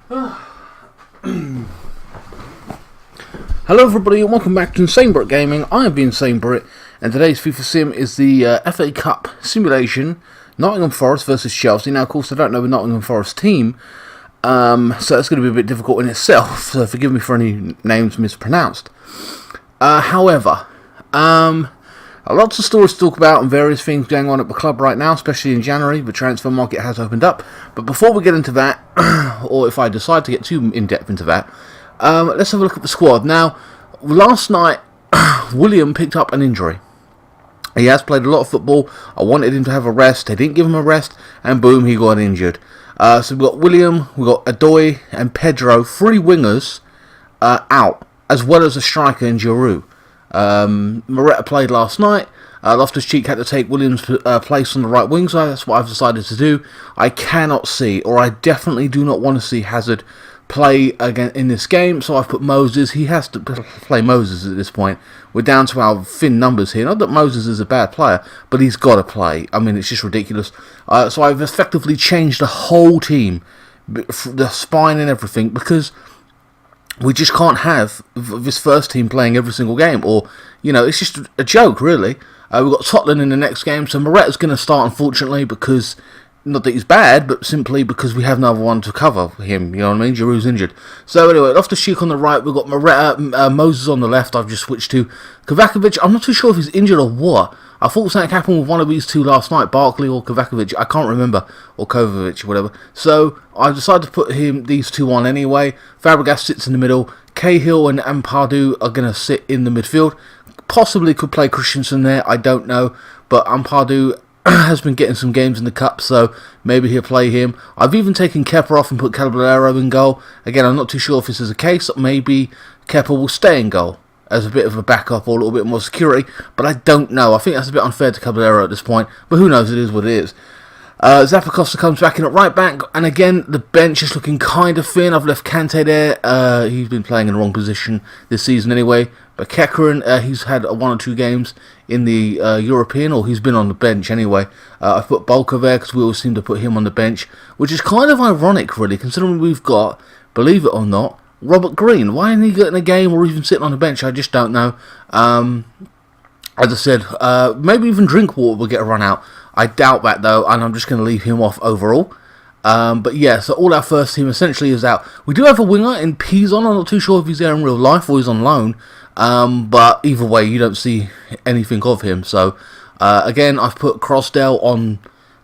Hello everybody and welcome back to INSANEBRIT Gaming. I am the INSANEBRIT and today's FIFA sim is the FA Cup simulation, Nottingham Forest versus Chelsea. Now of course I don't know the Nottingham Forest team, so it's going to be a bit difficult in itself, so forgive me for any names mispronounced. However, lots of stories to talk about and various things going on at the club right now, especially in January. The transfer market has opened up. But before we get into that, or if I decide to get too in-depth into that, let's have a look at the squad. Now, last night, William picked up an injury. He has played a lot of football. I wanted him to have a rest. They didn't give him a rest, and boom, he got injured. So we've got William, we've got Adoy and Pedro, three wingers out, as well as a striker in Giroud. Moretta played last night. Loftus-Cheek had to take Williams' place on the right wing, so that's what I've decided to do. I cannot see, or I definitely do not want to see Hazard play again in this game, so I've put Moses. He has to play Moses at this point. We're down to our thin numbers here. Not that Moses is a bad player, but he's got to play. I mean, it's just ridiculous. So I've effectively changed the whole team, the spine and everything, because we just can't have this first team playing every single game, or, you know, it's just a joke, really. We've got Tottenham in the next game, so Moretta's going to start, unfortunately, because, not that he's bad, but simply because we have no one to cover him, you know what I mean? Giroud's injured. So anyway, Loftus-Cheek on the right, we've got Moretta, Moses on the left. I've just switched to Kovacevic. I'm not too sure if he's injured or what. I thought something happened with one of these two last night, Barkley or Kovacevic. I can't remember, or Kovacic, whatever. So I decided to put these two on anyway. Fabregas sits in the middle. Cahill and Ampadu are going to sit in the midfield. Possibly could play Christensen there, I don't know. But Ampadu has been getting some games in the Cup, so maybe he'll play him. I've even taken Kepa off and put Caballero in goal. Again, I'm not too sure if this is the case. Maybe Kepa will stay in goal as a bit of a backup or a little bit more security, but I don't know. I think that's a bit unfair to Caballero at this point, but who knows, it is what it is. Zappacosta comes back in at right back, and again, the bench is looking kind of thin. I've left Kante there. He's been playing in the wrong position this season anyway, but Kekkerin, he's had one or two games in the European, or he's been on the bench anyway. I've put Bolka there because we always seem to put him on the bench, which is kind of ironic, really, considering we've got, believe it or not, Robert Green. Why isn't he getting a game or even sitting on the bench? I just don't know. As I said, maybe even Drinkwater will get a run out. I doubt that though, and I'm just going to leave him off overall. But yeah, so all our first team essentially is out. We do have a winger in Pizon. I'm not too sure if he's there in real life or he's on loan. But either way, you don't see anything of him. So again, I've put Crossdale on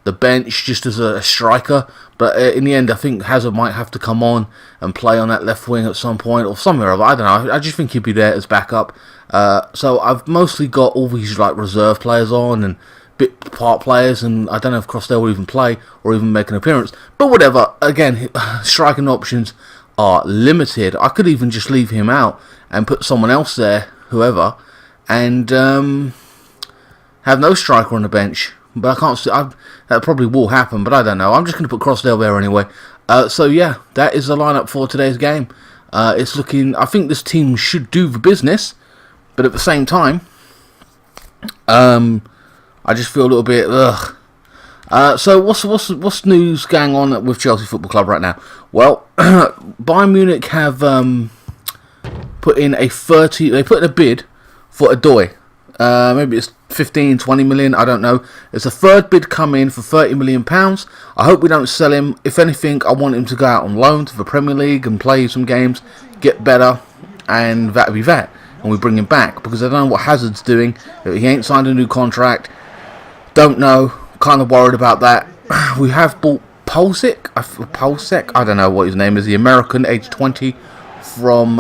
the bench just as a striker. But in the end, I think Hazard might have to come on and play on that left wing at some point or somewhere. I don't know. I just think he'd be there as backup. So I've mostly got all these like reserve players on and bit part players, and I don't know if Crossdale will even play or even make an appearance. But whatever. Again, striking options are limited. I could even just leave him out and put someone else there, whoever, and have no striker on the bench. But I can't see. That probably will happen, but I don't know. I'm just going to put Crossdale there anyway. So yeah, that is the lineup for today's game. It's looking. I think this team should do the business, but at the same time, I just feel a little bit ugh. So what's news going on with Chelsea Football Club right now? Well, Bayern Munich have put in a 30. They put in a bid for Adoy. Maybe it's 15, 20 million, I don't know. It's a third bid come in for £30 million. I hope we don't sell him. If anything, I want him to go out on loan to the Premier League and play some games, get better, and that'll be that. And we bring him back, because I don't know what Hazard's doing. He ain't signed a new contract. Don't know. Kind of worried about that. We have bought Pulisic, I don't know what his name is, the American, age 20, from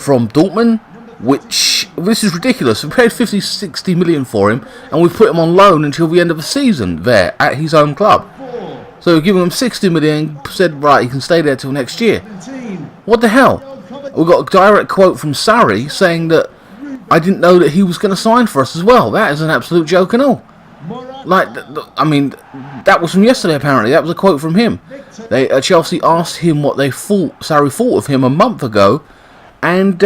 Dortmund. Which, this is ridiculous. We paid 50, 60 million for him, and we put him on loan until the end of the season there at his own club. So we've given him 60 million, said, right, he can stay there till next year. What the hell? We got a direct quote from Sarri saying that I didn't know that he was going to sign for us as well. That is an absolute joke and all. Like, I mean, that was from yesterday apparently. That was a quote from him. Chelsea asked him what they thought, Sarri thought of him a month ago, and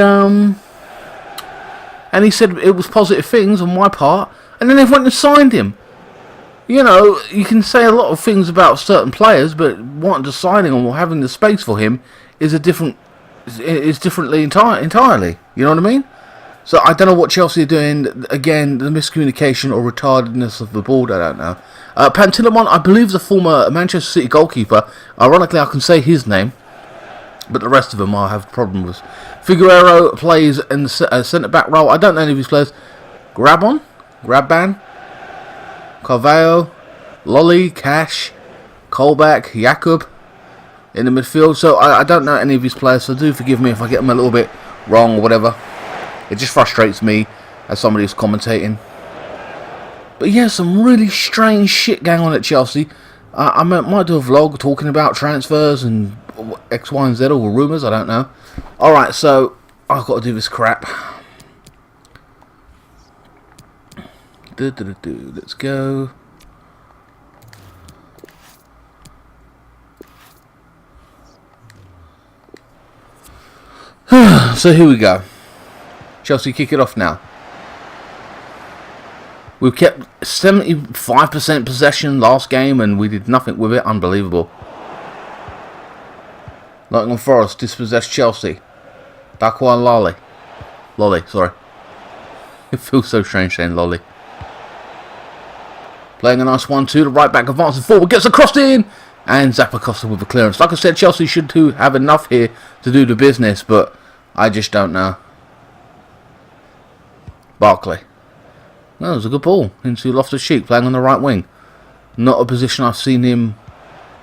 he said it was positive things on my part, and then they went and signed him. you know, you can say a lot of things about certain players, but what deciding on having the space for him is differently entirely. You know what I mean? So I don't know what Chelsea are doing. Again, the miscommunication or retardedness of the board, I don't know. Pantilimon, I believe, is a former Manchester City goalkeeper. Ironically, I can say his name, but the rest of them I have problems with. Figueroa plays in the centre-back role. I don't know any of these players. Grabban, Carvalho, Lolly, Cash, Colback, Jakub in the midfield. So I don't know any of these players, so do forgive me if I get them a little bit wrong or whatever. It just frustrates me as somebody who's commentating. But yeah, some really strange shit going on at Chelsea. I might do a vlog talking about transfers and X, Y, and Z, or rumours, I don't know. Alright, so I've got to do this crap. Let's go. So here we go. Chelsea kick it off now. We've kept 75% possession last game and we did nothing with it. Unbelievable. Nottingham Forest dispossessed Chelsea. Daquan Lolly, sorry. It feels so strange saying Lolly. Playing a nice 1-2. The right back advances forward. Gets a cross in. And Zappacosta with a clearance. Like I said, Chelsea should have enough here to do the business. But I just don't know. Barkley. No, it was a good ball into Loftus-Cheek, playing on the right wing. Not a position I've seen him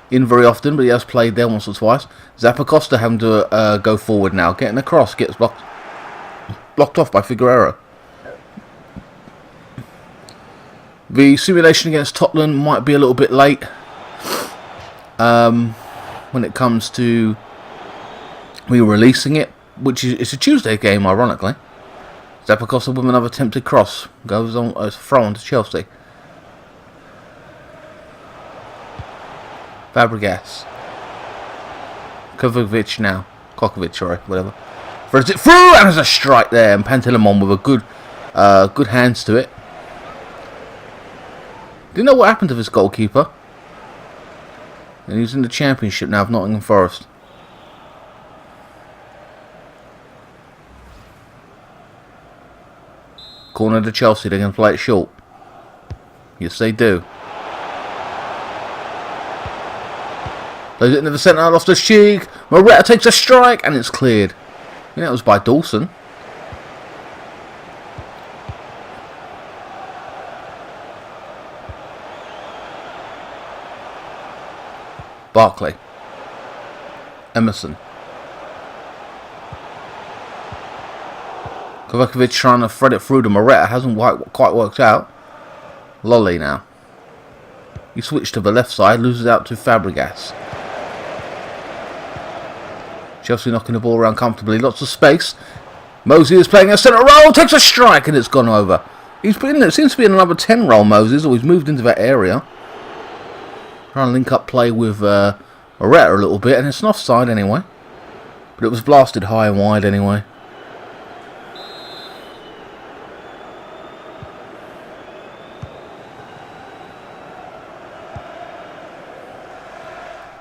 in very often, but he has played there once or twice. Zappacosta having to go forward now. Getting across, gets blocked off by Figueroa. The simulation against Tottenham might be a little bit late when it comes to me releasing it, which is it's a Tuesday game, ironically. Zappacosta with another attempted cross. Goes on as throw on to Chelsea. Fabregas. Kovacic now. Kokovic, sorry, whatever. Throws it through and there's a strike there. And Pantilimon with a good hands to it. Do you know what happened to this goalkeeper? And he's in the Championship now of Nottingham Forest. Corner to Chelsea, they're going to play it short. Yes, they do. Plays it into the centre, off the cheek. Moretta takes a strike, and it's cleared. Yeah, it was by Dawson. Barkley. Emerson. Kovacic trying to thread it through to Moretta. Hasn't quite worked out. Lolly now. He switched to the left side. Loses out to Fabregas. Chelsea knocking the ball around comfortably. Lots of space. Mosey is playing a centre role. Takes a strike and it's gone over. He's been. It seems to be in another 10 role, Moses. Or he's moved into that area. Trying to link up play with Moretta a little bit. And it's an offside anyway. But it was blasted high and wide anyway.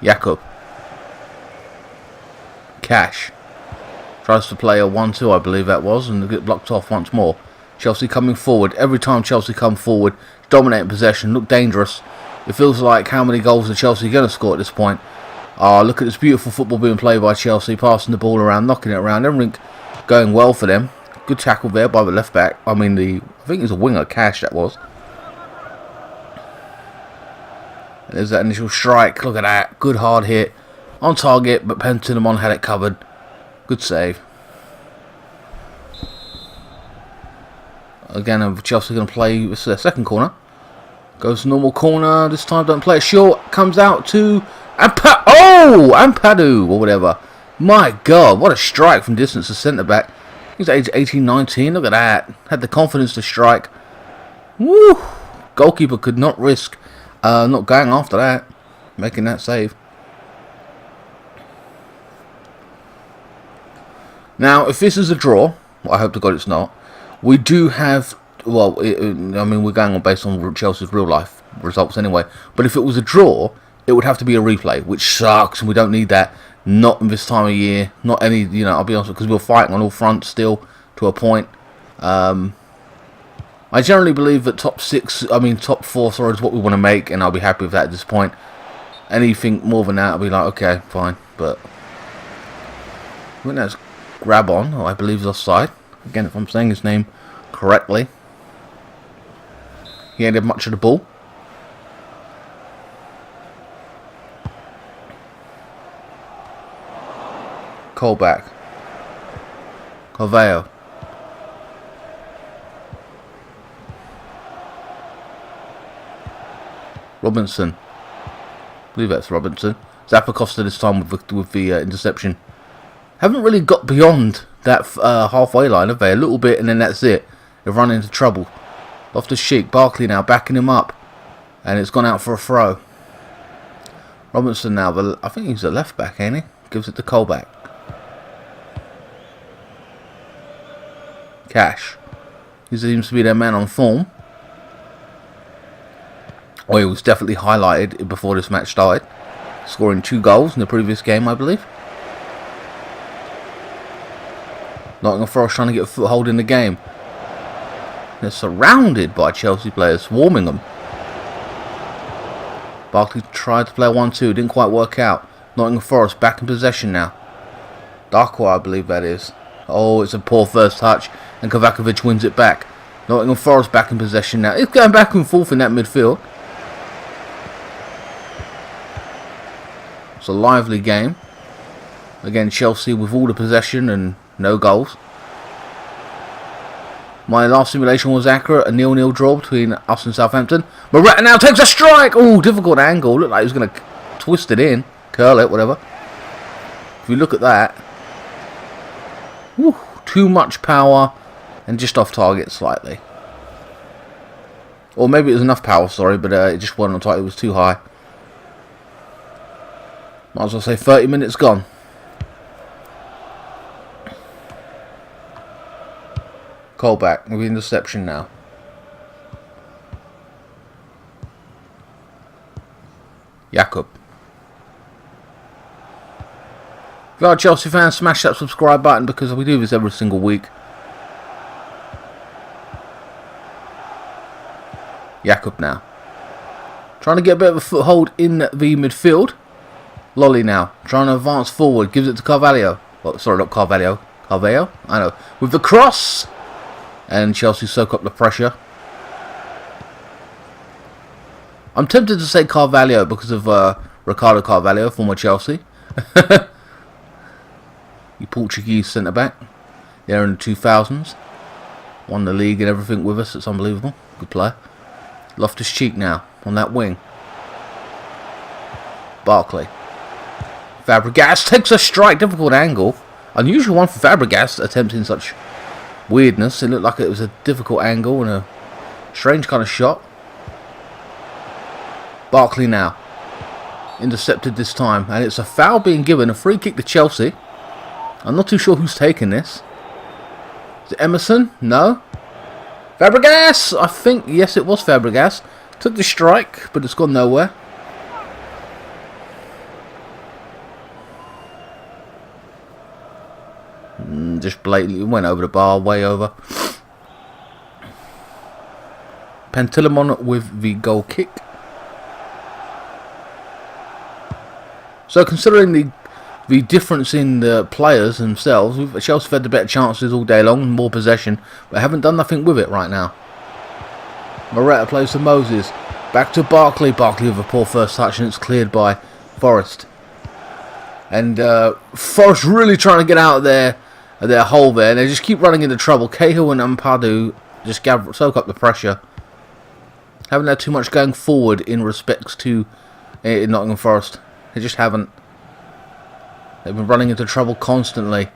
Jakub. Cash. Tries to play a 1-2, I believe that was, and get blocked off once more. Chelsea coming forward. Every time Chelsea come forward, dominating possession, look dangerous. It feels like how many goals are Chelsea going to score at this point. Oh, look at this beautiful football being played by Chelsea, passing the ball around, knocking it around, everything going well for them. Good tackle there by the left back. I think it was a winger, Cash, that was. There's that initial strike. Look at that. Good hard hit. On target, but Pantilimon had it covered. Good save. Again, Chelsea going to play this second corner. Goes to normal corner. This time don't play it short. Comes out to Ampadu or whatever. My God, what a strike from distance to centre back. He's age 18, 19. Look at that. Had the confidence to strike. Woo! Goalkeeper could not risk not going after that, making that save. Now, if this is a draw, well, I hope to God it's not, we do have, well, I mean, we're going on based on Chelsea's real life results anyway. But if it was a draw, it would have to be a replay, which sucks, and we don't need that. Not in this time of year. Not any, you know, I'll be honest, because we're fighting on all fronts still to a point. I generally believe that top 4, sorry, is what we want to make, and I'll be happy with that at this point. Anything more than that, I'll be like, okay, fine. But I think that's grab on, I believe is offside. Again, if I'm saying his name correctly. He ain't had much of the ball. Colback. Carvalho. Robinson. I believe that's Robinson. Zappacosta this time with the interception. Haven't really got beyond that halfway line, have they? A little bit, and then that's it. They've run into trouble. Loftus-Cheek, Barkley now backing him up, and it's gone out for a throw. Robinson now, I think he's a left back, ain't he? Gives it to Colback. Cash. He seems to be their man on form. Oh, he was definitely highlighted before this match started, scoring 2 goals in the previous game, I believe. Nottingham Forest trying to get a foothold in the game. They're surrounded by Chelsea players, swarming them. Barkley tried to play 1-2, didn't quite work out. Nottingham Forest back in possession now. Darkwa, I believe that is. Oh, it's a poor first touch, and Kovacevic wins it back. Nottingham Forest back in possession now. It's going back and forth in that midfield. It's a lively game. Again, Chelsea with all the possession and no goals. My last simulation was accurate. A 0-0 draw between us and Southampton. Morata now takes a strike. Oh, difficult angle. Looked like he was going to twist it in. Curl it, whatever. If you look at that. Whew, too much power and just off target slightly. Or maybe it was enough power, sorry, but it just wasn't on target. It was too high. Might as well say 30 minutes gone. Colback with the interception now. Jakob. If you are a Chelsea fan, smash that subscribe button because we do this every single week. Jakob now. Trying to get a bit of a foothold in the midfield. Lolly now. Trying to advance forward. Gives it to Carvalho. Oh, sorry, not Carvalho. Carvalho? I know. With the cross. And Chelsea soak up the pressure. I'm tempted to say Carvalho because of Ricardo Carvalho, former Chelsea. The Portuguese centre-back. There in the 2000s. Won the league and everything with us. It's unbelievable. Good player. Loftus-Cheek now on that wing. Barkley. Fabregas takes a strike. Difficult angle. Unusual one for Fabregas attempting such weirdness. It looked like it was a difficult angle and a strange kind of shot. Barkley now. Intercepted this time. And it's a foul being given. A free kick to Chelsea. I'm not too sure who's taking this. Is it Emerson? No. Fabregas! I think, yes, it was Fabregas. Took the strike, but it's gone nowhere. Just blatantly went over the bar, way over. Pantilimon with the goal kick. So considering the difference in the players themselves, Chelsea have had the better chances all day long, more possession, but haven't done nothing with it right now. Morata plays to Moses. Back to Barkley. Barkley with a poor first touch, and it's cleared by Forest. And Forest really trying to get out of their hole there. They just keep running into trouble. Cahill and Ampadu just soak up the pressure. Haven't had too much going forward in respects to Nottingham Forest. They just haven't. They've been running into trouble constantly.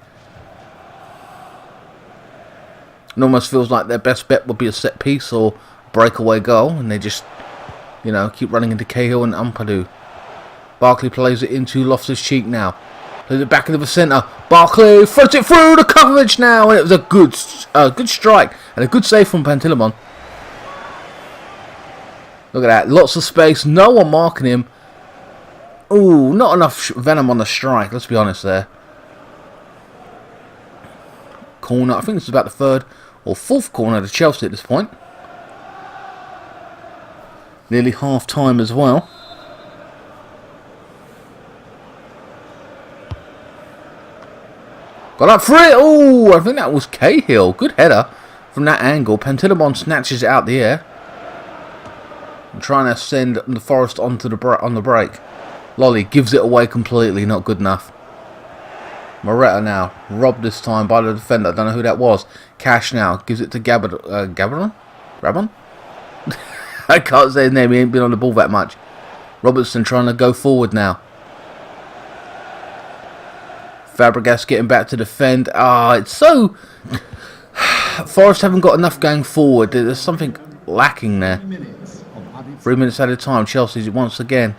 It almost feels like their best bet would be a set piece or breakaway goal, and they just, you know, keep running into Cahill and Ampadu. Barkley plays it into Loftus-Cheek now. Plays it back into the centre. Barkley throws it through the coverage now, and it was a good strike and a good save from Pantilimon. Look at that. Lots of space. No one marking him. Ooh, not enough venom on the strike. Let's be honest there. Corner. I think this is about the third or fourth corner to Chelsea at this point. Nearly half time as well. Got up for it. Oh, I think that was Cahill. Good header from that angle. Pantilimon snatches it out the air. I'm trying to send the Forest onto the break. Lolly gives it away completely. Not good enough. Moretta now. Robbed this time by the defender. I don't know who that was. Cash now. Gives it to Gabon? Grabon? I can't say his name. He ain't been on the ball that much. Robertson trying to go forward now. Fabregas getting back to defend. It's so... Forest haven't got enough going forward. There's something lacking there. 3 minutes at a time. Chelsea once again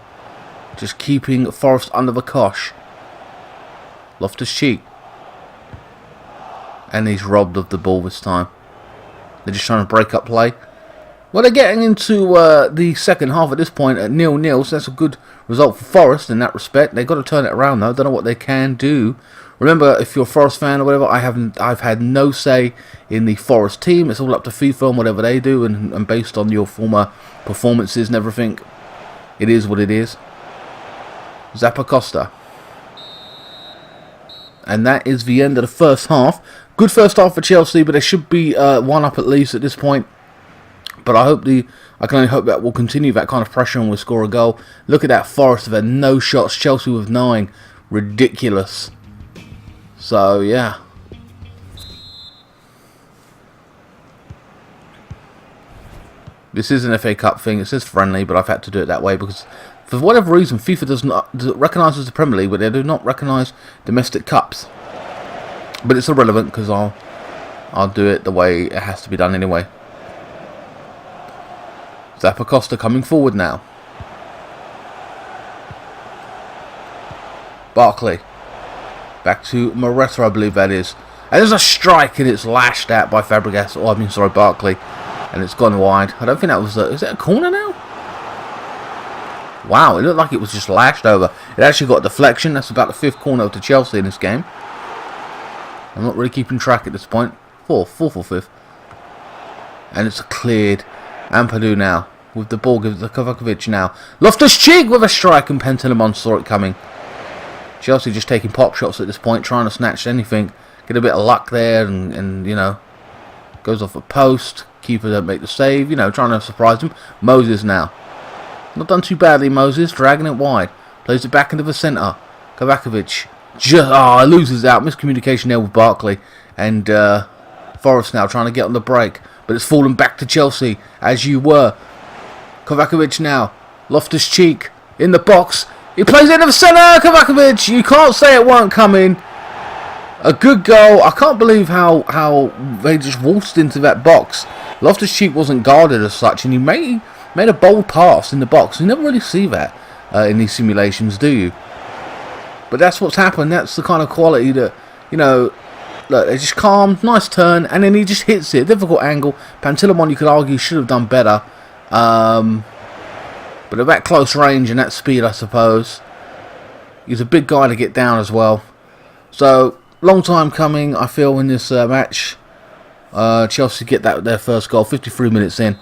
just keeping Forest under the cosh. Loftus-Cheek. And he's robbed of the ball this time. They're just trying to break up play. Well, they're getting into the second half at this point at 0-0, so that's a good result for Forest in that respect. They've got to turn it around though. Don't know what they can do. Remember, if you're a Forest fan or whatever, I've had no say in the Forest team. It's all up to FIFA and whatever they do, and based on your former performances and everything, it is what it is. Zappacosta. And that is the end of the first half. Good first half for Chelsea, but they should be one up at least at this point. But I can only hope that we'll continue that kind of pressure and we'll score a goal. Look at that, Forest have had no shots. Chelsea with 9. Ridiculous. So, yeah. This is an FA Cup thing. It says friendly, but I've had to do it that way because for whatever reason, FIFA does not recognise the Premier League, but they do not recognise domestic cups. But it's irrelevant because I'll do it the way it has to be done anyway. Zappacosta coming forward now. Barkley. Back to Moretta, I believe that is. And there's a strike and it's lashed at by Fabregas. Oh, I mean, sorry, Barkley. And it's gone wide. I don't think that was... is it a corner now? Wow, it looked like it was just lashed over. It actually got a deflection. That's about the 5th corner to Chelsea in this game. I'm not really keeping track at this point. 4th or 5th. And it's cleared. Ampadu now. With the ball, gives it to Kovakovic now. Loftus-Cheek with a strike, and Pantilimon saw it coming. Chelsea just taking pop shots at this point, trying to snatch anything. Get a bit of luck there, and you know, goes off a post. Keeper don't make the save, you know, trying to surprise him. Moses now. Not done too badly, Moses, dragging it wide. Plays it back into the centre. Kovakovic just loses out. Miscommunication there with Barkley. And Forest now trying to get on the break. But it's fallen back to Chelsea, as you were. Kovakovic now. Loftus-Cheek in the box. He plays it into the centre. Kovakovic. You can't say it won't come in. A good goal. I can't believe how they just waltzed into that box. Loftus-Cheek wasn't guarded as such, and he made a bold pass in the box. You never really see that in these simulations, do you? But that's what's happened. That's the kind of quality that, you know, look, they just calm, nice turn, and then he just hits it. Difficult angle. Pantilimon, you could argue, should have done better. But at that close range and that speed, I suppose, he's a big guy to get down as well. So, long time coming, I feel, in this match. Chelsea get their first goal, 53 minutes in.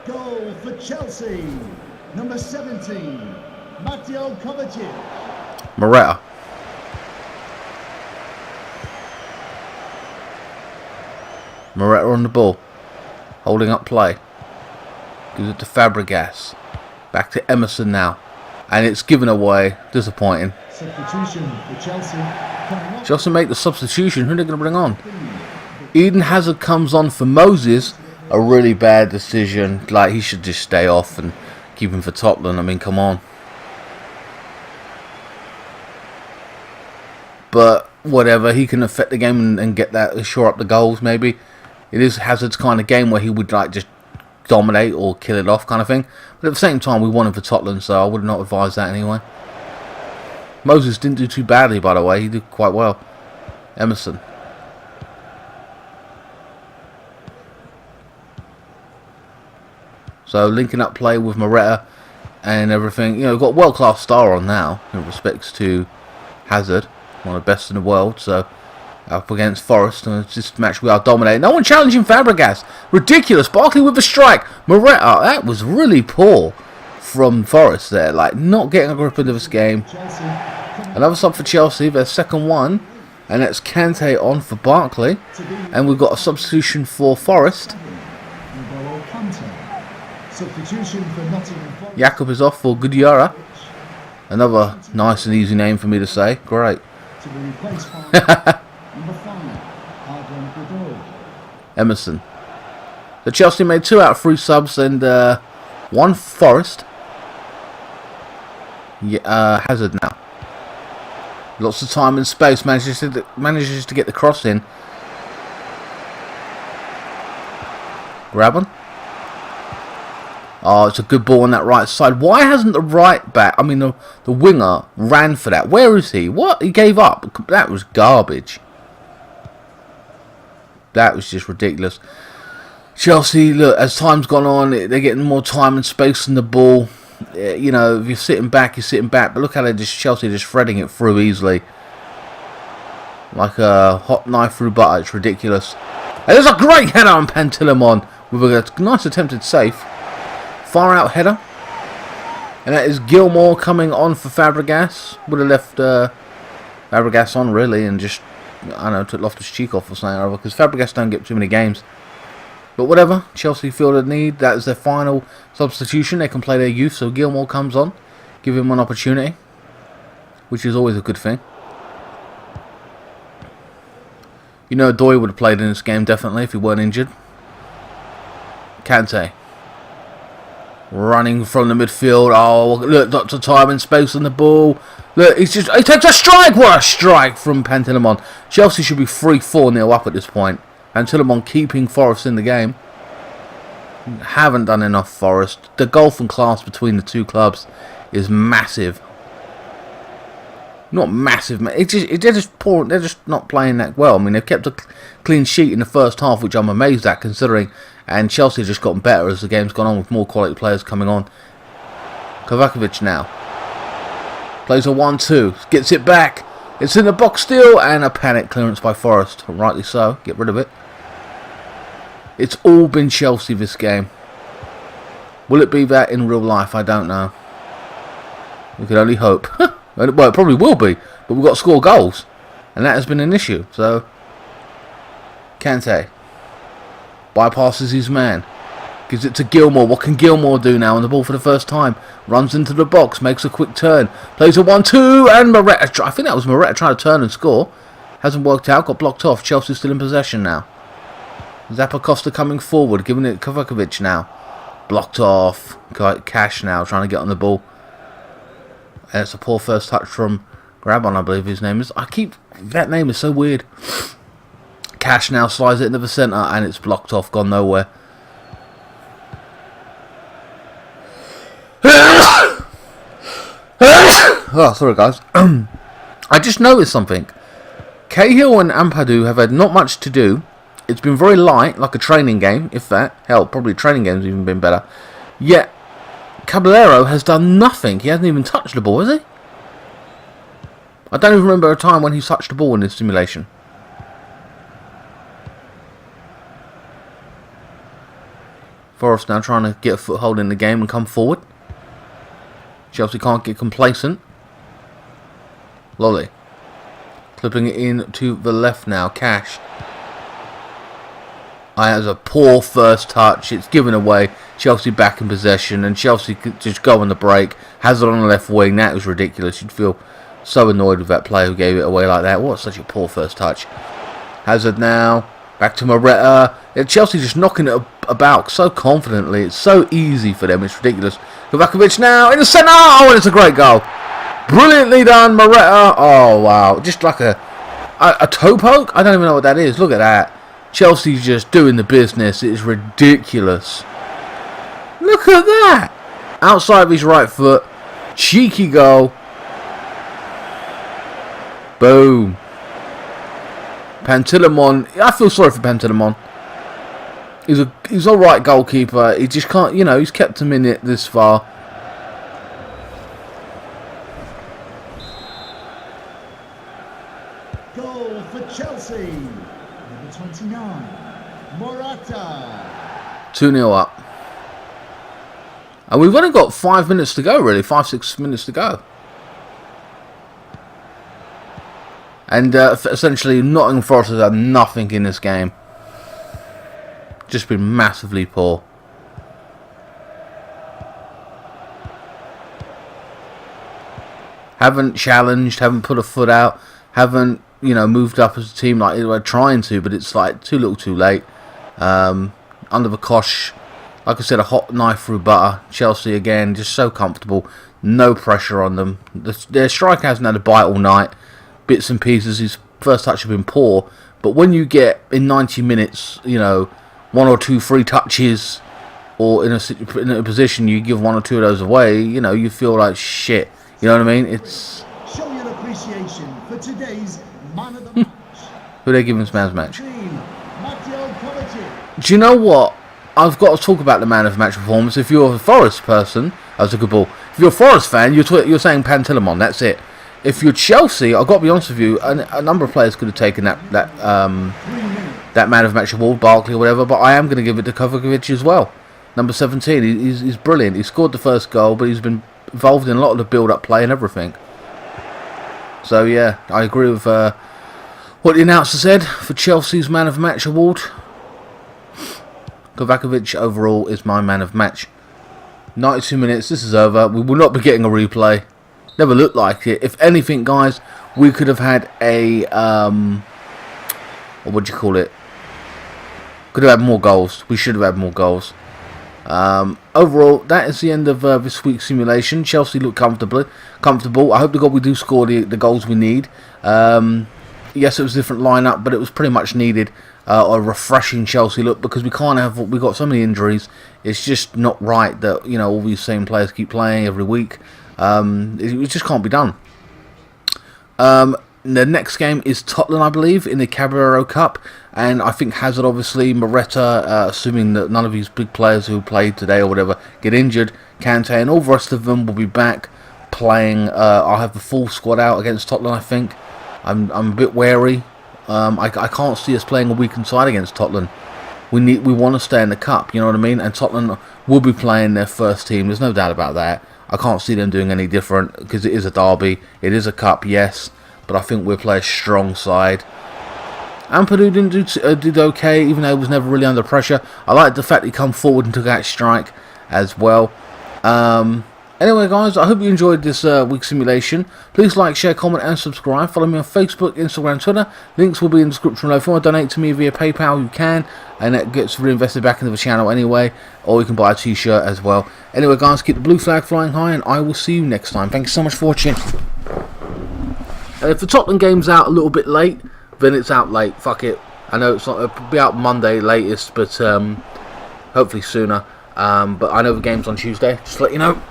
Goal for Chelsea, number 17, Mateo Kovacic. Moretta. Moretta on the ball. Holding up play. Gives it to Fabregas. Back to Emerson now. And it's given away. Disappointing. Substitution for Chelsea. Chelsea make the substitution. Who are they going to bring on? Eden Hazard comes on for Moses. A really bad decision. Like, he should just stay off and keep him for Tottenham. I mean, come on. But whatever. He can affect the game and get that, shore up the goals maybe. It is Hazard's kind of game where he would like just dominate or kill it off kind of thing. But at the same time, we won him for Tottenham, so I would not advise that anyway. Moses didn't do too badly, by the way. He did quite well. Emerson. So linking up play with Moretta and everything. You know, we've got a world-class star on now in respects to Hazard, one of the best in the world. So up against Forest, and it's just a match we are dominating. No one challenging Fabregas. Ridiculous. Barkley with the strike. Moretta, that was really poor from Forest there. Like, not getting a grip into this game. Another sub for Chelsea, their second one. And that's Kante on for Barkley. And we've got a substitution for Forest. Substitution for Nottingham Forest. Jakob is off for Gudjara. Another nice and easy name for me to say. Great. To be replaced by number 5, Emerson. So Chelsea made 2 out of 3 subs and 1 Forest. Yeah, Hazard now. Lots of time and space. Manages to get the cross in. Grab on. Oh, it's a good ball on that right side. Why hasn't the right back, I mean the winger, ran for that? Where is he? What? He gave up. That was garbage. That was just ridiculous. Chelsea, look, as time's gone on, they're getting more time and space in the ball. You know, if you're sitting back, you're sitting back. But look how Chelsea just threading it through easily. Like a hot knife through butter. It's ridiculous. And there's a great header on Pantilimon with a nice attempted save. Far out header. And that is Gilmour coming on for Fabregas. Would have left Fabregas on really and just, I don't know, took Loftus-Cheek off or something, because Fabregas don't get too many games. But whatever, Chelsea feel the need. That is their final substitution. They can play their youth, so Gilmour comes on. Give him one opportunity, which is always a good thing. You know, Doy would have played in this game, definitely, if he weren't injured. Kante. Running from the midfield. Oh, look, lots of time and space on the ball. Look, he takes a strike. What a strike from Pantilimon. Chelsea should be 3-4-0 up at this point. Pantilimon keeping Forest in the game. Haven't done enough, Forest. The gulf and class between the two clubs is massive. Not massive, man. They're just poor. They're just not playing that well. I mean, they've kept a clean sheet in the first half, which I'm amazed at considering. And Chelsea have just gotten better as the game's gone on with more quality players coming on. Kovacevic now. Plays a 1-2. Gets it back. It's in the box still. And a panic clearance by Forest. Rightly so. Get rid of it. It's all been Chelsea this game. Will it be that in real life? I don't know. We can only hope. Well, it probably will be. But we've got to score goals. And that has been an issue. So, Kante bypasses his man. Gives it to Gilmour. What can Gilmour do now on the ball for the first time? Runs into the box. Makes a quick turn. Plays a 1-2. And Moretta. I think that was Moretta trying to turn and score. Hasn't worked out. Got blocked off. Chelsea's still in possession now. Zappacosta coming forward. Giving it to Kovacevic now. Blocked off. Cash now trying to get on the ball. And it's a poor first touch from Grabon, I believe his name is. That name is so weird. Cash now slides it into the centre and it's blocked off, gone nowhere. Oh, sorry guys. I just noticed something. Cahill and Ampadu have had not much to do. It's been very light, like a training game, if that. Hell, probably training game's even been better. Yet, Caballero has done nothing. He hasn't even touched the ball, has he? I don't even remember a time when he's touched the ball in this simulation. Forest now trying to get a foothold in the game and come forward. Chelsea can't get complacent. Lolly. Clipping it in to the left now. Cash. Has a poor first touch. It's given away. Chelsea back in possession. And Chelsea could just go on the break. Hazard on the left wing. That was ridiculous. You'd feel so annoyed with that player who gave it away like that. What such a poor first touch. Hazard now. Back to Moretta. Chelsea just knocking it about so confidently. It's so easy for them. It's ridiculous. Kovacevic now in the centre. Oh, and it's a great goal. Brilliantly done, Moretta. Oh, wow. Just like a toe poke? I don't even know what that is. Look at that. Chelsea's just doing the business. It is ridiculous. Look at that. Outside of his right foot. Cheeky goal. Boom. Pantilimon. I feel sorry for Pantilimon. He's all right goalkeeper. He just can't, you know, he's kept him in it this far. Goal for Chelsea. Number 29, Morata. 2-0 up. And we've only got 5 minutes to go, really. 5-6 minutes to go. And essentially, Nottingham Forest has had nothing in this game. Just been massively poor. Haven't challenged, haven't put a foot out, haven't, you know, moved up as a team like they were trying to, but it's like too little too late. Under the cosh, like I said, a hot knife through butter. Chelsea again, just so comfortable. No pressure on them. Their striker hasn't had a bite all night. Bits and pieces. His first touch have been poor. But when you get, in 90 minutes, you know, 1 or 2 free touches, or in a position you give 1 or 2 of those away, you know, you feel like shit. You know what I mean? It's... Show your appreciation for today's man of the match. Who they giving this man's match? Do you know what? I've got to talk about the man of the match performance. If you're a Forest person, that was a good ball. If you're a Forest fan, you're saying Pantilimon. That's it. If you're Chelsea, I've got to be honest with you, a number of players could have taken that man of the match award, Barkley or whatever, but I am going to give it to Kovacic as well. Number 17, he's brilliant. He scored the first goal, but he's been involved in a lot of the build-up play and everything. So yeah, I agree with what the announcer said for Chelsea's man of the match award. Kovacic overall is my man of match. 92 minutes, this is over. We will not be getting a replay. Never looked like it. If anything, guys, we could have had a what would you call it? Could have had more goals. We should have had more goals. Overall, that is the end of this week's simulation. Chelsea look comfortable. I hope to God we do score the goals we need. Yes, it was a different lineup, but it was pretty much needed. A refreshing Chelsea look, because we can't have, we've got so many injuries. It's just not right that, you know, all these same players keep playing every week. It just can't be done. The next game is Tottenham, I believe, in the Carabao Cup, and I think Hazard, obviously, Morata, assuming that none of these big players who played today or whatever get injured, Kante and all the rest of them will be back playing. I'll have the full squad out against Tottenham, I think. I'm a bit wary. I can't see us playing a weakened side against Tottenham. We want to stay in the cup, you know what I mean? And Tottenham will be playing their first team. There's no doubt about that. I can't see them doing any different, because it is a derby. It is a cup, yes, but I think we'll play a strong side. Ampadu did okay, even though he was never really under pressure. I like the fact he come forward and took out strike as well. Anyway, guys, I hope you enjoyed this week's simulation. Please like, share, comment, and subscribe. Follow me on Facebook, Instagram, Twitter. Links will be in the description below. If you want to donate to me via PayPal, you can, and that gets reinvested back into the channel anyway. Or you can buy a t-shirt as well. Anyway, guys, keep the blue flag flying high, and I will see you next time. Thank you so much for watching. And if the Tottenham game's out a little bit late, then it's out late. Fuck it. I know it's not. It'll be out Monday latest, but hopefully sooner. But I know the game's on Tuesday. Just to let you know.